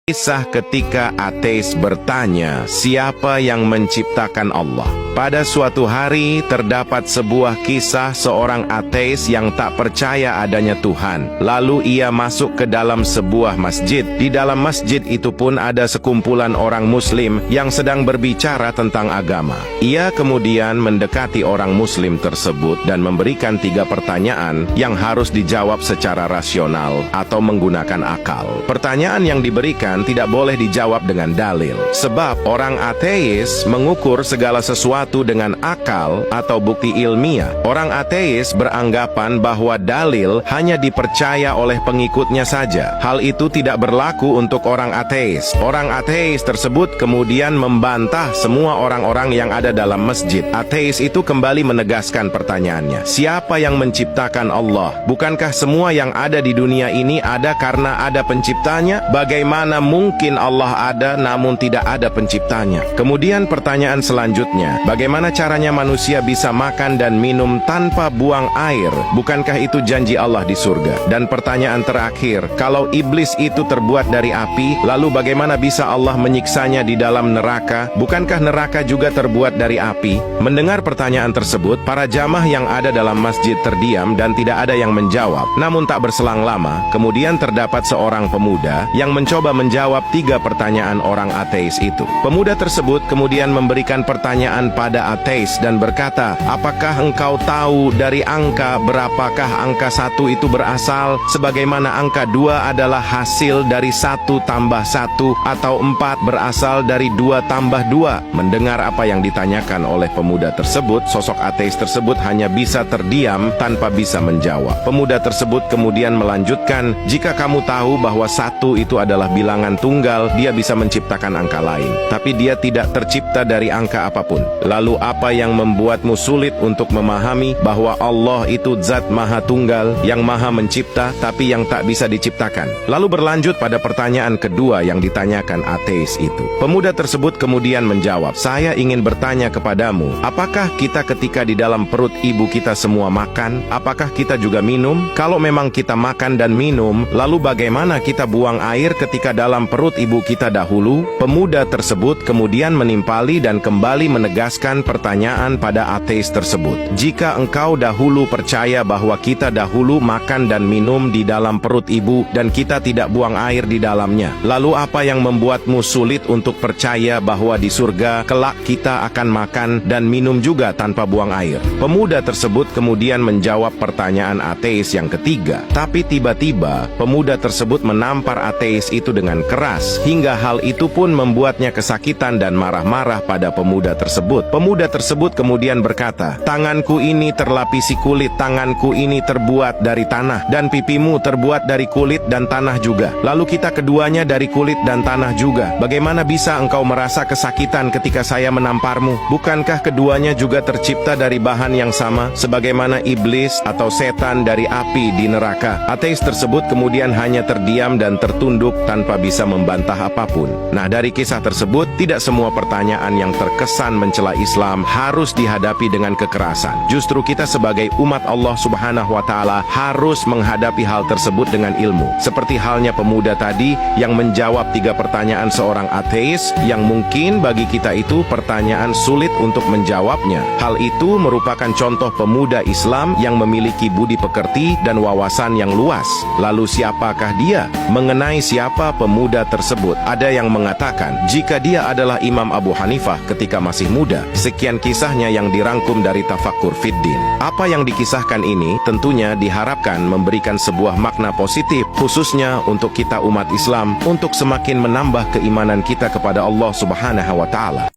Kisah ketika ateis bertanya, siapa yang menciptakan Allah? Pada suatu hari terdapat sebuah kisah seorang ateis yang tak percaya adanya Tuhan. Lalu ia masuk ke dalam sebuah masjid. Di dalam masjid itu pun ada sekumpulan orang muslim yang sedang berbicara tentang agama. Ia kemudian mendekati orang muslim tersebut dan memberikan 3 pertanyaan yang harus dijawab secara rasional atau menggunakan akal. Pertanyaan yang diberikan tidak boleh dijawab dengan dalil, sebab orang ateis mengukur segala sesuatu dengan akal atau bukti ilmiah. Orang ateis beranggapan bahwa dalil hanya dipercaya oleh pengikutnya saja. Hal itu tidak berlaku untuk orang ateis. Orang ateis tersebut kemudian membantah semua orang-orang yang ada dalam masjid. Ateis itu kembali menegaskan pertanyaannya, siapa yang menciptakan Allah? Bukankah semua yang ada di dunia ini ada karena ada penciptanya? Bagaimana mungkin Allah ada namun tidak ada penciptanya? Kemudian pertanyaan selanjutnya, bagaimana caranya manusia bisa makan dan minum tanpa buang air? Bukankah itu janji Allah di surga? Dan pertanyaan terakhir, kalau iblis itu terbuat dari api, lalu bagaimana bisa Allah menyiksanya di dalam neraka? Bukankah neraka juga terbuat dari api? Mendengar pertanyaan tersebut, para jamaah yang ada dalam masjid terdiam dan tidak ada yang menjawab. Namun tak berselang lama, kemudian terdapat seorang pemuda yang mencoba menjawab 3 pertanyaan orang ateis itu. Pemuda tersebut kemudian memberikan pertanyaan pada ateis dan berkata, apakah engkau tahu dari angka berapakah angka 1 itu berasal? Sebagaimana angka 2 adalah hasil dari 1 tambah 1 atau 4 berasal dari 2 tambah 2. Mendengar apa yang ditanyakan oleh pemuda tersebut, sosok ateis tersebut hanya bisa terdiam tanpa bisa menjawab. Pemuda tersebut kemudian melanjutkan, jika kamu tahu bahwa 1 itu adalah bilangan tunggal, dia bisa menciptakan angka lain. Tapi dia tidak tercipta dari angka apapun. Lalu apa yang membuatmu sulit untuk memahami bahwa Allah itu zat maha tunggal, yang maha mencipta, tapi yang tak bisa diciptakan? Lalu berlanjut pada pertanyaan kedua yang ditanyakan ateis itu. Pemuda tersebut kemudian menjawab, saya ingin bertanya kepadamu, apakah kita ketika di dalam perut ibu kita semua makan? Apakah kita juga minum? Kalau memang kita makan dan minum, lalu bagaimana kita buang air ketika dalam perut ibu kita dahulu? Pemuda tersebut kemudian menimpali dan kembali menegaskan pertanyaan pada ateis tersebut. Jika engkau dahulu percaya bahwa kita dahulu makan dan minum di dalam perut ibu dan kita tidak buang air di dalamnya, lalu apa yang membuatmu sulit untuk percaya bahwa di surga kelak kita akan makan dan minum juga tanpa buang air? Pemuda tersebut kemudian menjawab pertanyaan ateis yang ketiga. Tapi tiba-tiba pemuda tersebut menampar ateis itu dengan keras, hingga hal itu pun membuatnya kesakitan dan marah-marah pada pemuda tersebut. Pemuda tersebut kemudian berkata, tanganku ini terlapisi kulit, tanganku ini terbuat dari tanah, dan pipimu terbuat dari kulit dan tanah juga. Lalu kita keduanya dari kulit dan tanah juga. Bagaimana bisa engkau merasa kesakitan ketika saya menamparmu? Bukankah keduanya juga tercipta dari bahan yang sama, sebagaimana iblis atau setan dari api di neraka? Ateis tersebut kemudian hanya terdiam dan tertunduk tanpa bisa membantah apapun. Nah, dari kisah tersebut, tidak semua pertanyaan yang terkesan mencela Islam harus dihadapi dengan kekerasan. Justru kita sebagai umat Allah Subhanahu wa Ta'ala harus menghadapi hal tersebut dengan ilmu. Seperti halnya pemuda tadi yang menjawab 3 pertanyaan seorang ateis yang mungkin bagi kita itu pertanyaan sulit untuk menjawabnya. Hal itu merupakan contoh pemuda Islam yang memiliki budi pekerti dan wawasan yang luas. Lalu siapakah dia? Mengenai siapa pemuda tersebut, ada yang mengatakan jika dia adalah Imam Abu Hanifah ketika masih muda. Sekian kisahnya yang dirangkum dari Tafakkur Fiddin. Apa yang dikisahkan ini tentunya diharapkan memberikan sebuah makna positif, khususnya untuk kita umat Islam, untuk semakin menambah keimanan kita kepada Allah Subhanahu wa Ta'ala.